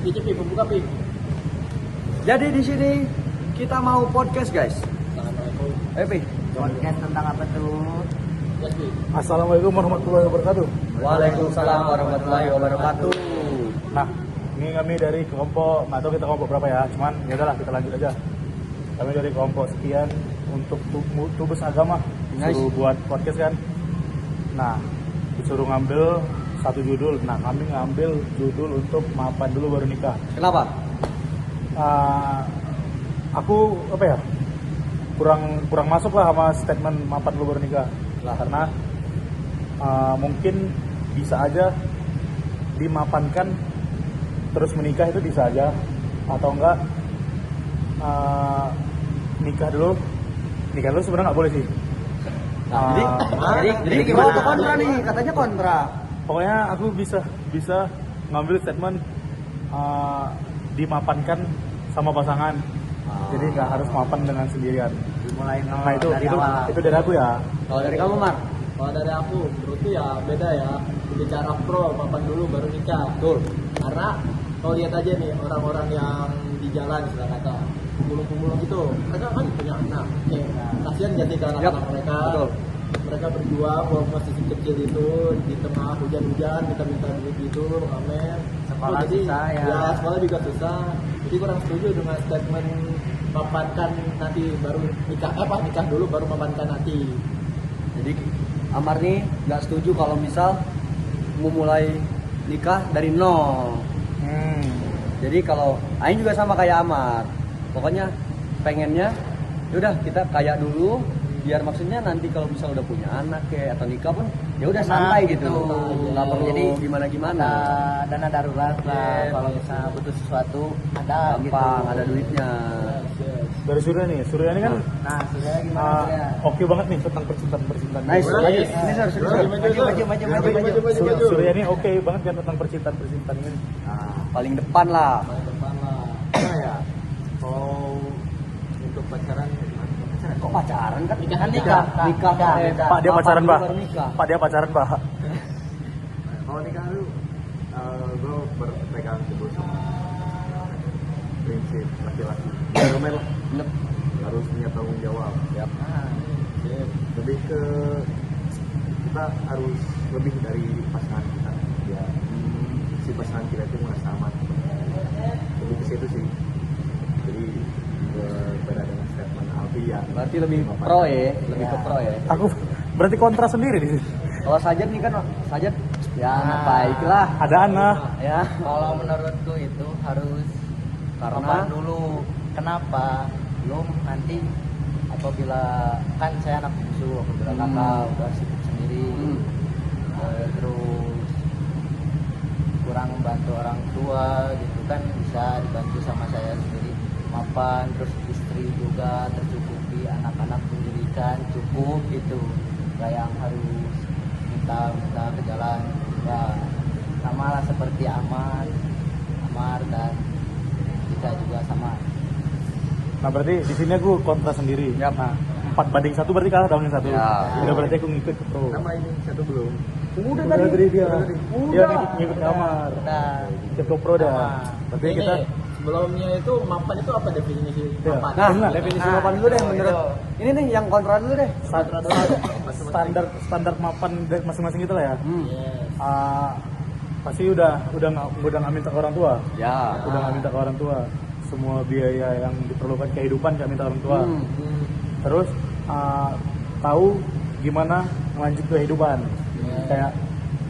Pi, pembuka Pi. Jadi di sini kita mau podcast guys. Assalamualaikum. Pi, podcast tentang apa tuh? Yes, Pi. Assalamualaikum warahmatullahi wabarakatuh. Waalaikumsalam warahmatullahi wabarakatuh. Nah, ini kami dari kelompok, nggak tahu kita kelompok berapa ya, cuman ya udahlah kita lanjut aja. Kami dari kelompok sekian untuk Tubus Agama, Nice. disuruh buat podcast kan. Nah, disuruh ngambil satu judul. Nah, kami ngambil judul untuk mapan dulu baru nikah. Kenapa? Aku apa ya? Kurang masuk lah sama statement mapan dulu baru nikah. Lah karena mungkin bisa aja dimapankan terus menikah itu bisa aja, atau enggak nikah dulu sebenarnya nggak boleh sih. Nah, jadi gimana tuh kontra nih? Katanya kontra. Pokoknya aku bisa ngambil statement dimapankan sama pasangan. Jadi nggak harus mapan dengan sendirian. Dimulai Nah itu awal. dari aku ya. Kalau dari kamu Mar? Kalau dari aku, menurutku ya beda ya. Bicara pro, mapan dulu baru nikah. Betul. Karena kalau lihat aja nih orang-orang yang di jalan istilah kata pemulung-pemulung gitu, mereka kan punya anak. Kasihan jadi ke anak-anak mereka. Betul. Mereka berjuang waktu masih kecil itu di tengah hujan-hujan minta duit gitu, amin. Sekolah jadi, susah ya. Ya sekolah juga susah. Jadi kurang setuju dengan statement mapankan nanti baru nikah. Nikah dulu baru mapankan nanti. Jadi Amar nih nggak setuju kalau misal memulai nikah dari nol. Jadi kalau Aing juga sama kayak Amar, pokoknya pengennya udah kita kaya dulu, biar maksudnya nanti kalau misal udah punya anak kayak atau nikah pun ya udah santai gitu, nggak perlu Jadi gimana dana darurat lah, kalau misalnya butuh sesuatu ada gampang, gitu. ada duitnya. Dari Surya ini kan Nah, sudah gimana Surya? oke banget nih tentang percintaan. Nice, Boleh. ini harus Maju. Surya ini oke banget kan tentang percintaan ini. Nah, paling depan lah. Paling depan lah. Nah, ya. Kalau untuk pacaran Kok pacaran kan? Nikah. Nikah. Pak dia pacaran, Pak. Baru nikah. Pak dia pacaran, Pak. kalau nikah lu gue berpegang teguh sama prinsip laki-laki. Gentleman lah, Bener. harus punya tanggung jawab. Yap. Lebih ke kita harus lebih dari pasangan kita. Ya, si pasangan kita itu merasa aman. Lebih ke situ sih. Jadi berbeda dengan statement Alfi ya. Berarti lebih pro ya, lebih ke pro ya. Aku berarti kontra sendiri di sini. Kalau Sajat nih kan, Sajat ya baiklah. Ada anak. Ya, Kalau menurutku itu harus karena mapan dulu. Kenapa? Belum nanti apabila kan saya anak bungsu, apabila kakak udah sibuk sendiri, terus kurang membantu orang tua gitu kan, bisa dibantu sama saya sendiri mapan, terus istri juga tercukupi, anak-anak pendidikan cukup gitu, nggak yang harus minta ke jalan ya, sama lah seperti Amar dan kita juga sama. Nah berarti di sini aku kontra sendiri. Yap. Nah 4-1 berarti kalah dong yang satu. Ya. Udah berarti aku ngikut ke pro. Nama ini satu belum. udah Udah tadi dia. Udah. Dia ngikut kamar. Udah. Ikut ke pro dah. Berarti Ini kita sebelumnya itu mapan itu apa definisi Ya. mapan? Nah, definisi mapan dulu deh menurut. Ini nih yang kontra dulu deh. standar mapan dari masing-masing kita lah ya. Yes. Pasti udah nggak minta ke orang tua. Ya. Udah nggak minta ke orang tua. Semua biaya yang diperlukan kehidupan nggak minta orang tua. Terus tahu gimana melanjut kehidupan. Kayak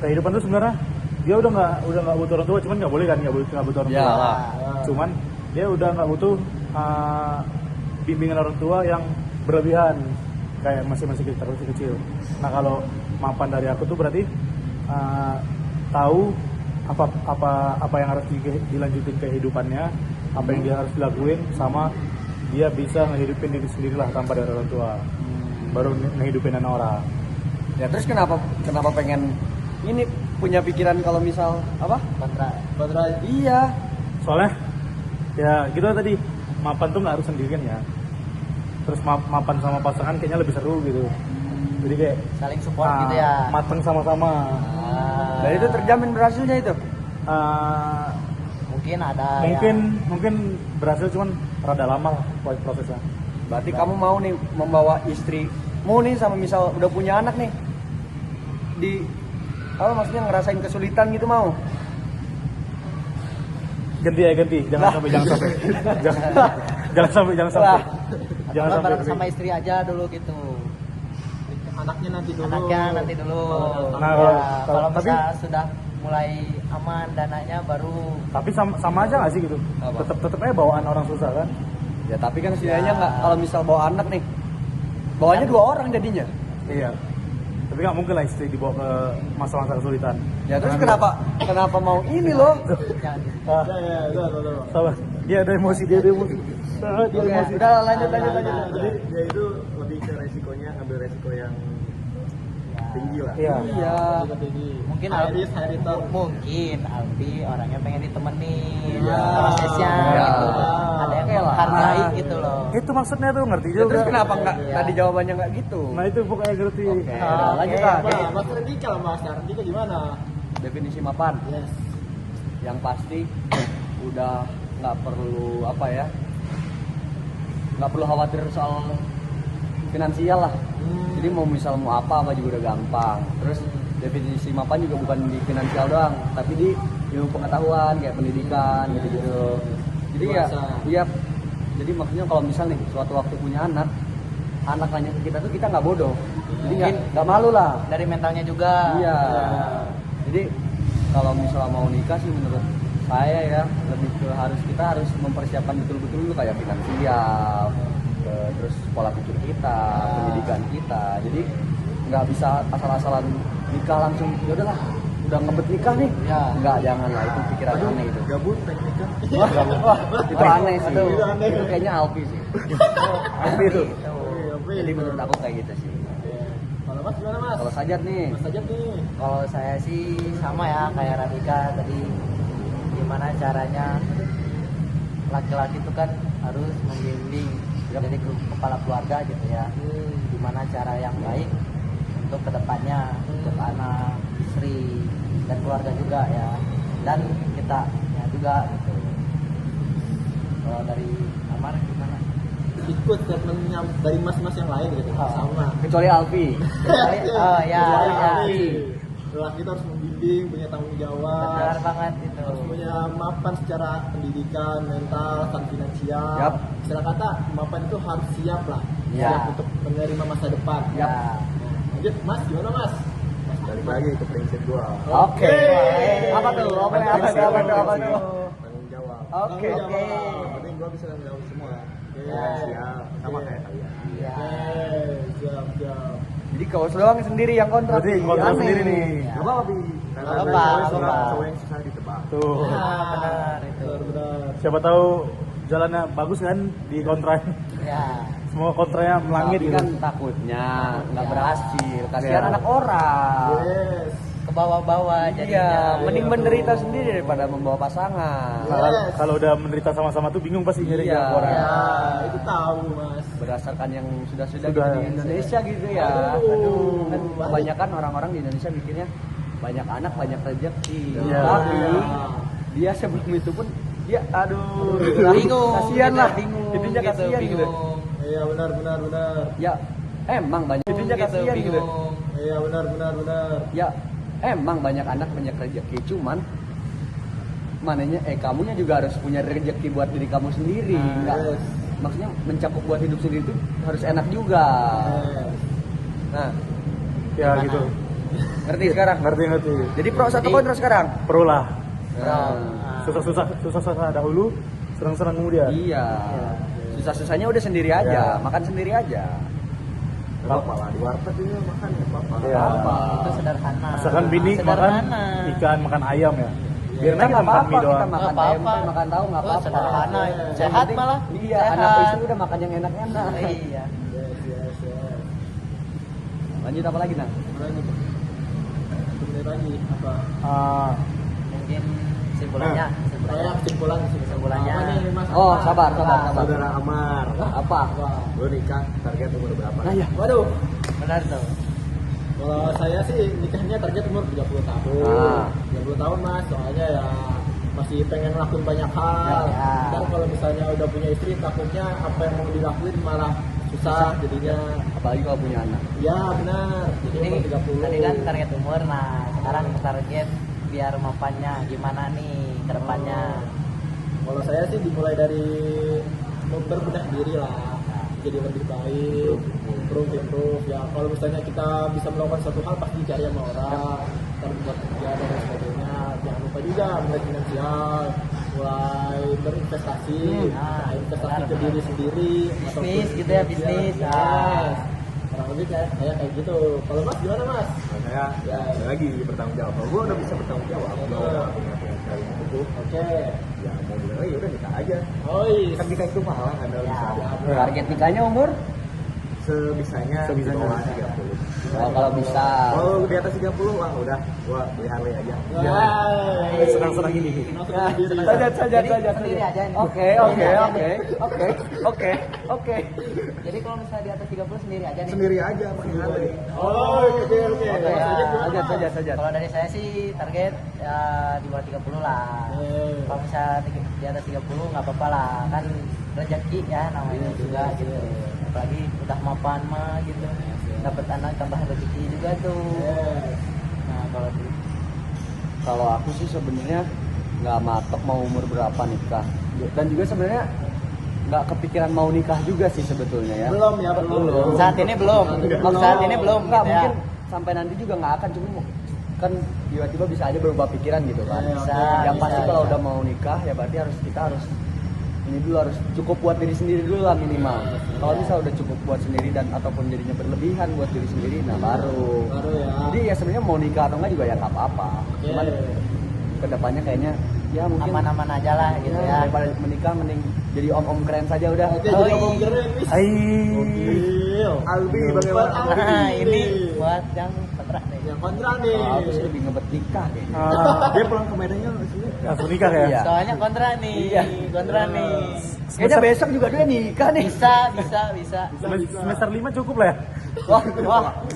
kehidupan itu sebenarnya dia udah nggak butuh orang tua, cuman nggak boleh kan nggak butuh orang tua. Iyalah. Cuman dia udah nggak butuh bimbingan orang tua yang berlebihan, kayak masih kecil. Nah kalau mapan dari aku tuh berarti tahu apa yang harus dilanjutin kehidupannya, apa yang dia harus dilakuin, sama dia bisa ngehidupin diri sendiri lah tanpa dari orang tua, baru ngehidupin anak orang. Ya terus kenapa pengen ini punya pikiran kalau misal apa? Kontra. Iya. Soalnya ya gitu tadi, mapan tuh nggak harus sendirian ya. Terus mapan sama pasangan kayaknya lebih seru gitu. Jadi kayak Saling support gitu ya. mateng sama-sama. Dan itu terjamin berhasilnya itu. mungkin ada mungkin berhasil cuman rada lama lah prosesnya. Berarti kamu mau nih membawa istrimu nih sama misal udah punya anak nih di apa maksudnya ngerasain kesulitan gitu mau? Ganti, jangan sampai jangan sampai atau nggak bareng sama istri aja dulu gitu. Anaknya nanti dulu. Nah, Ya, kalau- kalau tapi- misalnya sudah mulai aman dananya baru Tapi sama aja nggak sih gitu? Apa? Tetep aja bawaan orang susah kan? Ya tapi kan setidaknya nggak kalau misal bawa anak nih, bawanya 2 orang jadinya. Iya. Tapi nggak mungkin lah istri dibawa ke masa-masa kesulitan. Ya terus kenapa mau ini loh? jangan Ah, Ya, udah. sabar. Dia ada emosi. Dia Oke, emosi. udah lanjut. Jadi dia itu lebih ke resikonya ngambil resiko yang tinggi lah. Iya. Iya. Resiko tinggi. mungkin high risk, high return. mungkin Alfi orangnya pengen ditemenin Iya. prosesnya Iya. gitu. Ada yang Oke lah. menghargai Nah, gitu loh. Itu maksudnya tuh ngerti Ya, juga. terus kenapa nggak Iya. tadi jawabannya nggak gitu? Nah itu pokoknya ngerti. Oke, Ah, udah, lanjut oke, lah. oke. Mas Rendika, Mas Rendika gimana? Definisi mapan. Yes. Yang pasti udah nggak perlu apa ya, nggak perlu khawatir soal finansial lah. Jadi mau misal mau apa juga udah gampang. Terus definisi mapan juga bukan di finansial doang, tapi di ilmu pengetahuan kayak pendidikan gitu. Jadi ya, Dewasa. iya. Jadi maksudnya kalau misal nih suatu waktu punya anak nanya ke kita tuh kita nggak bodoh. Jadi nggak malu lah. Dari mentalnya juga. Iya. Jadi kalau misalnya mau nikah sih menurut saya ya lebih ke kita harus mempersiapkan betul-betul dulu kayak finansial, terus pola pikir kita, pendidikan kita. Jadi nggak bisa asal-asalan nikah langsung. Ya udahlah, udah ngebet nikah nih. Ya. Nggak, jangan lah, itu pikiran aneh itu. Gabut tekniknya. Wah, itu aneh sih. Aduh, itu aneh. Itu kayaknya Alfi sih. Alfi itu. Jadi Jadi menurut aku kayak gitu sih. Kalau Mas gimana Mas? Kalau Sajat nih, Mas Sajat nih. Kalau saya sih sama ya kayak Radika tadi, gimana caranya laki-laki itu kan harus membimbing jadi kepala keluarga gitu ya. Gimana cara yang baik untuk kedepannya untuk anak, istri dan keluarga juga ya, dan kita ya juga gitu. Kalau dari Amar gimana? Ikut statementnya dari mas-mas yang lain gitu. Oh. Sama. kecuali Alfi. Oh ya, ya. Lelaki kita harus membimbing, punya tanggung jawab. Benar banget itu. Harus punya mapan secara pendidikan, mental, dan finansial. Yap. Istilah kata mapan itu harus siap lah, Ya. siap untuk menerima masa depan. Yap. Ya. Lanjut, Mas, gimana Mas? Balik lagi ke prinsip gua. Oke. Apa tuh? Apa tuh? Tanggung jawab. Oke. Oke. Yang penting gua bisa tanggung jawab semua. Ya. Siap. Sama kayak kalian. Ya. Siap. Jadi kau doang sendiri yang kontrak. Berarti kontrak Aneh. sendiri nih. Ya. Gak apa-apa, Bi. Gak apa-apa, gak apa-apa. Cowok yang susah ditebak. Tuh. Ah, benar itu. Benar. Siapa tahu jalannya bagus kan di kontrak. Ya. Semua kontraknya melangit Tapi gitu. kan takutnya nggak Ya. berhasil. Kasihan Ya. anak orang. Yes. Ke bawah-bawah Iya, jadinya. mending Iya, menderita tuh. sendiri daripada membawa pasangan. Yes. Kalau udah menderita sama-sama tuh bingung pasti nyari Iya. jalan orang. Ya, itu tahu, Mas. Berdasarkan yang sudah-sudah Sudah. gitu di Indonesia gitu ya. Aduh. Kan kebanyakan orang-orang di Indonesia mikirnya banyak anak banyak rezeki. Iya. Tapi Iya. dia sebelum itu pun dia gitu lah. Bingung. Kasihan gitu, lah. Bingung. Intinya gitu, kasihan gitu. bingung. Iya, benar. Ya emang banyak intinya Gitu, kasihan gitu. bingung. Iya, benar. Ya emang banyak anak banyak rezeki, cuman mananya kamunya juga harus punya rezeki buat diri kamu sendiri. Nggak, Yes. maksudnya mencakup buat hidup sendiri itu harus enak juga. Yes. Nah, Ya Gimana? gitu. ngerti sekarang? Ngerti. Jadi pro satu Jadi- kontra sekarang. Pro lah. Nah, Susah dahulu, senang-senang kemudian. iya. Susah-susahnya udah sendiri aja, Ya. makan sendiri aja. Gak apa-apa lah, di warteg ini makan ya apa-apa. Iya. Apa? Itu sederhana. Asalkan bini makan Sederhana. ikan, makan ayam ya. Biar Kita kita nggak makan apa-apa, mie kita doang. makan Nggak tempe, apa-apa. makan tahu nggak Oh, apa-apa. sederhana. Yang Sehat penting- malah. Iya, Sehat. anak istri udah makan yang enak-enak. Iya. Yes. Lanjut apa lagi nah? Mana ini? Satu menit lagi apa? Ah, Mungkin kesimpulannya. Kesimpulannya. Apa nih, Mas? Oh, Apa? sabar. Saudara Amar. Apa? Lo nikah target umur berapa? Nah, ya. Waduh. Benar tuh. Kalau saya sih nikahnya target umur 30 tahun. Ah. 30 tahun Mas, soalnya ya masih pengen ngelakuin banyak hal. Ya. Ntar kalau misalnya udah punya istri, takutnya apa yang mau dilakuin malah susah jadinya. Apalagi kalau punya anak. Ya benar. Jadi Ini umur 30. tadi kan target umur, nah sekarang target biar mapannya gimana nih ke depannya? Kalau saya sih dimulai dari berbenah diri lah, jadi lebih baik, improve ya. Kalau misalnya kita bisa melakukan satu hal pasti cari sama orang, buat kerja dan lain sebagainya. Jangan lupa juga mulai finansial, mulai berinvestasi, investasi ke diri sendiri, Bisnis gitu ya, bisnis. Yes. Kurang lebih kayak gitu. Kalau Mas gimana Mas? Saya Ya. ada lagi bertanggung jawab. Kalau gue udah bisa bertanggung jawab, gue udah punya penghasilan yang cukup. Oke. Ya mau bilang ya udah nikah aja. Oi. Kan nikah itu mahal kan, ada bisa Target nikahnya umur? sebisanya di bawah 30. Kalau bisa. Kalau di atas 30 wah udah gua beli Harley aja. Wah. Senang-senang ini. Saja. Sendiri aja nih. Oke. Jadi kalau misalnya di atas 30 sendiri aja nih. Sendiri aja pakai Harley. Oh, oke. Saja. Kalau dari saya sih target ya di bawah 30 lah. Kalau misalnya di atas 30 nggak apa-apa lah, kan rezeki ya namanya juga gitu. Apalagi udah mapan mah gitu, dapat anak tambah rezeki juga tuh. Nah Kalau aku sih sebenarnya nggak matok mau umur berapa nikah. Dan juga sebenarnya nggak kepikiran mau nikah juga sih sebetulnya ya. Belum ya, belum. saat ini belum, saat ini belum Nggak, gitu ya. mungkin sampai nanti juga nggak akan, cuma kan tiba-tiba bisa aja berubah pikiran gitu kan. Bisa, Yang pasti bisa, kalau bisa. udah mau nikah ya berarti kita harus ini dulu, harus cukup buat diri sendiri dulu lah minimal. Kalau bisa udah cukup buat sendiri dan ataupun jadinya berlebihan buat diri sendiri, nah baru. Baru ya. Jadi ya sebenarnya mau nikah atau enggak juga ya nggak apa-apa. Cuman kedepannya kayaknya ya mungkin Aman-aman aja lah gitu ya. daripada menikah mending jadi om-om keren saja udah. Oke, jadi ngomong keren nih. Hai. Gokil. Albi bagaimana Albi? Nah ini buat yang kontrak nih. Yang kontra nih. Aku sih lebih ngebet nikah kayaknya. Dia pulang ke Medannya sini. Langsung nikah ya? Iya. Soalnya kontra nih, Iya. kontra nih. Kayaknya besok juga dia nikah nih. Bisa. Semester 5 cukup lah ya?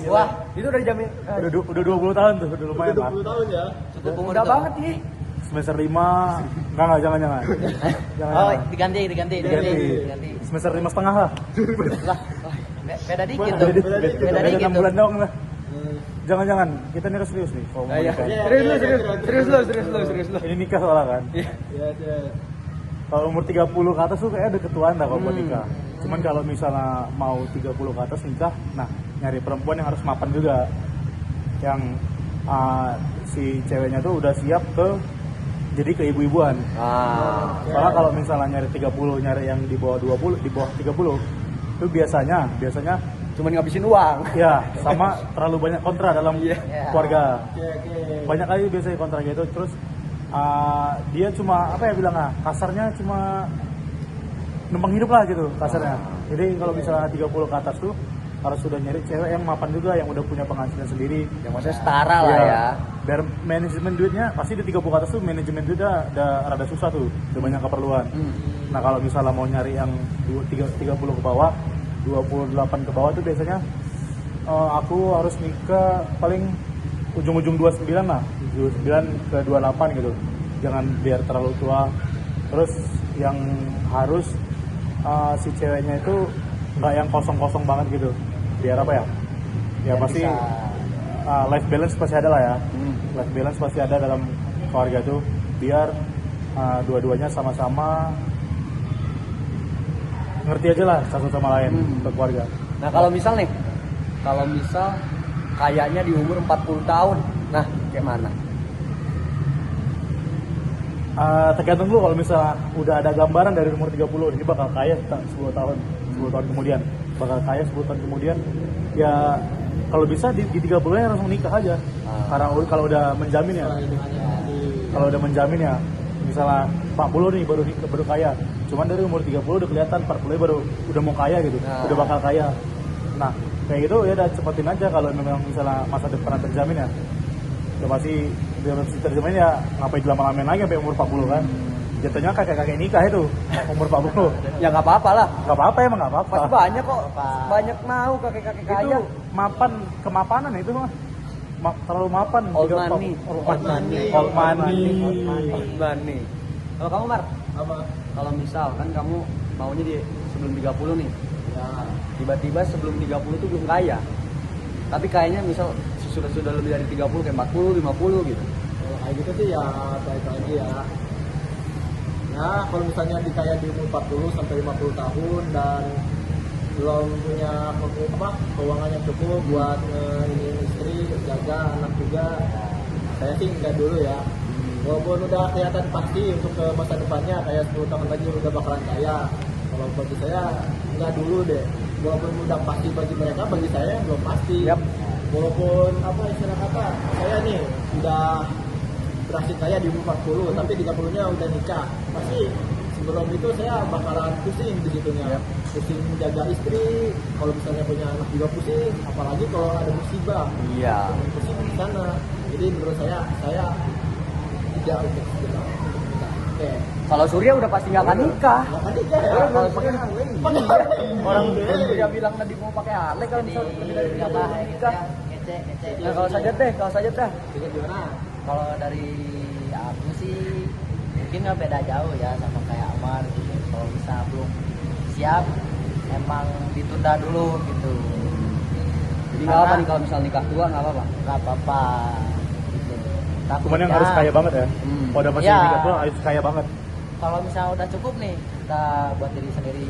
Wah. Itu udah dijamin. Udah 20 tahun tuh, udah lumayan Udah lah. 20 tahun ya. Cukup umur Mudah tuh. banget nih. Semester 5, enggak, jangan. Oh, diganti. Diganti. Semester 5 setengah lah. Lah, beda dikit tuh. Beda Beda dikit 6 tuh. bulan doang lah. Jangan, kita nikah serius nih. Kalau mau Iya. nikah. Serius lu. Ini nikah soalnya kan. Iya, iya. Kalau umur 30 ke atas tuh kayak ada ketuaan dah kalau buat nikah. Cuman kalau misalnya mau 30 ke atas nikah, nah nyari perempuan yang harus mapan juga. Yang si ceweknya tuh udah siap jadi keibu-ibuan. Soalnya kalau misalnya nyari 30, nyari yang di bawah 20, di bawah 30 itu biasanya Cuman ngabisin uang. ya sama terlalu banyak kontra dalam keluarga. Oke. Banyak kali biasanya kontra gitu, terus dia cuma apa ya bilangnya, kasarnya cuma numpang hidup lah gitu kasarnya. Jadi kalau misalnya 30 ke atas tuh harus sudah nyari cewek yang mapan juga, yang udah punya penghasilan sendiri, Yang maksudnya setara lah Iya. ya. Biar manajemen duitnya pasti di 30 ke atas tuh manajemen duitnya udah rada susah tuh, udah banyak keperluan. Nah kalau misalnya mau nyari yang 30 ke bawah, 28 ke bawah tuh biasanya aku harus nikah paling ujung-ujung 29 lah, 29 ke 28 gitu. Jangan biar terlalu tua. Terus yang harus si ceweknya itu nggak yang kosong-kosong banget gitu. Biar apa ya? Ya Biar pasti bisa. life balance pasti ada lah ya. Life balance pasti ada dalam keluarga tuh. Biar dua-duanya sama-sama ngerti aja lah satu sama lain untuk keluarga. Nah kalau misal kayaknya di umur 40 tahun, nah kayak mana? Tergantung dulu, kalau misalnya udah ada gambaran dari umur 30 ini bakal kaya 10 tahun kemudian, bakal kaya 10 tahun kemudian, ya kalau bisa di 30 nya langsung nikah aja. Karena kalau udah menjamin ya, misalnya 40 nih baru kaya, cuman dari umur 30 udah kelihatan 40 baru udah mau kaya gitu, udah bakal kaya. Nah kayak gitu ya udah cepetin aja. Kalau memang misalnya masa depan terjamin ya pasti terjamin ya, ngapain lama-lamain lagi sampai umur 40 kan. Jatuhnya kakek-kakek nikah itu umur 40. Ya nggak apa-apa lah. Nggak apa-apa, emang nggak apa-apa. Pasti banyak kok, banyak mau kakek-kakek kaya. Itu kemapanan itu mah. terlalu mapan. Old Juga money. Old money. Kalau kamu Mar, Apa? kalau misal kan kamu maunya di sebelum 30 nih, Ya, tiba-tiba sebelum 30 tuh belum kaya, tapi kayaknya misal sudah lebih dari 30 kayak 40, 50 gitu. kalau kayak gitu sih ya baik lagi ya. Ya, kalau misalnya dikaya di umur 40 sampai 50 tahun dan belum punya keuangan yang cukup buat ini istri, jaga anak juga, saya sih enggak dulu ya. Walaupun udah kelihatan pasti untuk ke masa depannya kayak 10 tahun lagi udah bakalan kaya. Kalau bagi saya enggak dulu deh. Walaupun udah pasti bagi mereka, bagi saya belum pasti. Yap. Walaupun istilah kata saya nih udah berhasil kaya di umur 40, tapi 30-nya udah nikah. Pasti sebelum itu saya bakalan pusing di situnya. Yap. Pusing menjaga istri, kalau misalnya punya anak juga pusing, apalagi kalau ada musibah. Iya. Pusing di sana. Jadi menurut saya tidak untuk segera untuk nikah. Oke. Kalau Surya udah pasti nggak akan nikah. Nggak kan nikah ya? Kalau Surya Pakai iya. Harley. Orang Iya. Surya bilang tadi mau pakai Harley kalau misal lebih dari 30 belum nikah. Ngecek. Nah kalau Sajat deh, Jadi gimana? Kalau dari aku sih mungkin nggak beda jauh ya sama kayak Amar gitu. Kalau bisa belum siap, emang ditunda dulu gitu. Jadi nggak apa nih kalau misal nikah tua nggak apa-apa. Nggak apa-apa. Gitu. Cuman yang Takutnya- harus kaya banget ya. Hmm. Kalau udah masih Ya. nikah tuh harus kaya banget. Kalau misalnya udah cukup nih, kita buat diri sendiri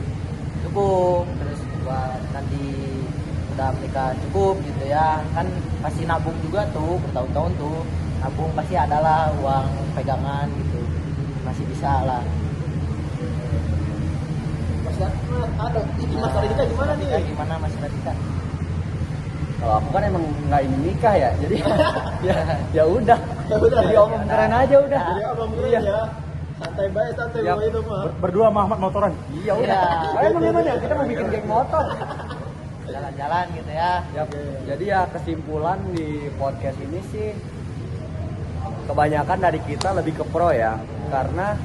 cukup, terus buat nanti udah menikah cukup gitu ya, kan pasti nabung juga tuh bertahun-tahun tuh, nabung pasti adalah uang pegangan gitu, masih bisa lah. Ada. Ini masalah kita gimana nih? Kita gimana masih kita? Kalau aku kan emang nggak ingin nikah ya, jadi ya udah. Ya udah. Jadi omong keren aja udah. Jadi abang mulai Iya. ya. Santai baik, santai Yap. bawa itu mah. Berdua sama Ahmad motoran. Iya udah. Iya. Emang gimana? Kita mau bikin geng motor. Jalan-jalan gitu ya. Yap. Jadi ya kesimpulan di podcast ini sih kebanyakan dari kita lebih ke pro ya, karena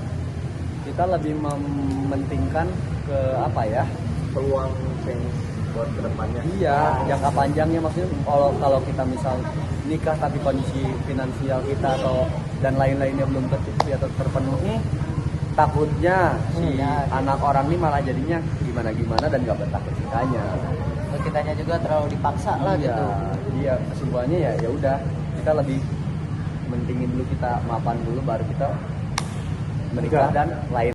kita lebih mementingkan ke apa ya? Peluang bisnis buat kedepannya. Iya, jangka panjangnya maksudnya kalau kita misal nikah tapi kondisi finansial kita atau dan lain-lainnya belum tercukupi atau terpenuhi, takutnya si Iya. anak orang ini malah jadinya gimana-gimana dan gak betah ketikanya. Terus kitanya juga terlalu dipaksa lah Iya, gitu. iya kesimpulannya ya udah kita lebih mentingin dulu, kita mapan dulu baru kita menikah Nikah. dan lain